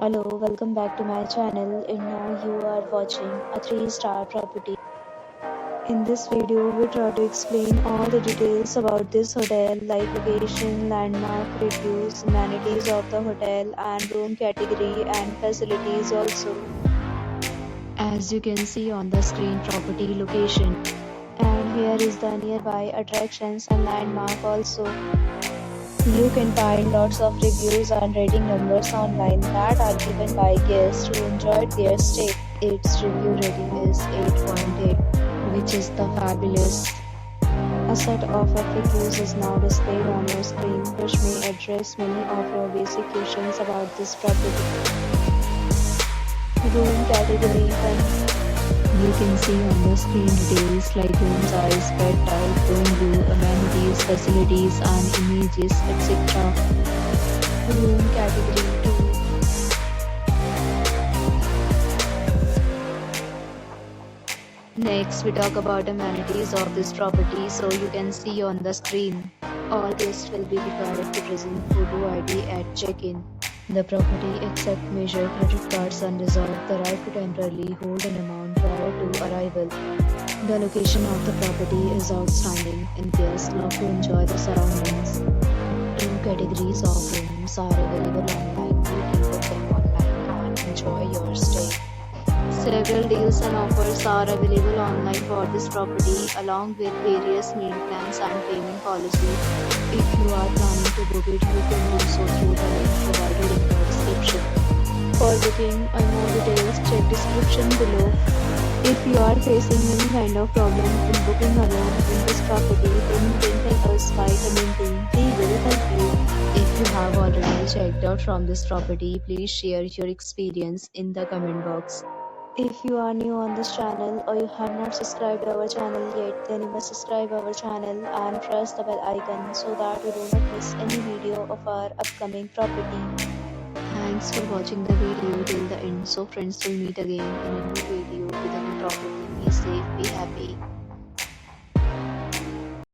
Hello, welcome back to my channel, and now you are watching a 3-star property. In this video, we try to explain all the details about this hotel like location, landmark, reviews, amenities of the hotel and room category and facilities also. As you can see on the screen, property location. And here is the nearby attractions and landmark also. You can find lots of reviews and rating numbers online that are given by guests who enjoyed their stay. Its review rating is 8.8, which is the fabulous. A set of reviews is now displayed on your screen, which may address many of your basic questions about this property. Room category 1. You can see on the screen details like room size, bed type, room view, amenities, facilities and images, etc. Room category 2. Next, we talk about amenities of this property, so you can see on the screen. All guests will be required to present photo ID at check-in. The property accepts major credit cards and reserves the right to temporarily hold an amount prior to arrival. The location of the property is outstanding and guests love to enjoy the surroundings. Two categories of rooms are available online. You can book them online and enjoy your stay. Several deals and offers are available online for this property along with various meal plans and payment policies. If you are planning to book it, you can do so through the link provided in the description. For booking and more details, check description below. If you are facing any kind of problem in booking a room in this property, then you can tell us by commenting. We will help you. If you have already checked out from this property, please share your experience in the comment box. If you are new on this channel or you have not subscribed our channel yet, then you must subscribe our channel and press the bell icon so that you do not miss any video of our upcoming property. Thanks for watching the video till the end. So friends, will meet again in a new video with a new property. Be safe, be happy.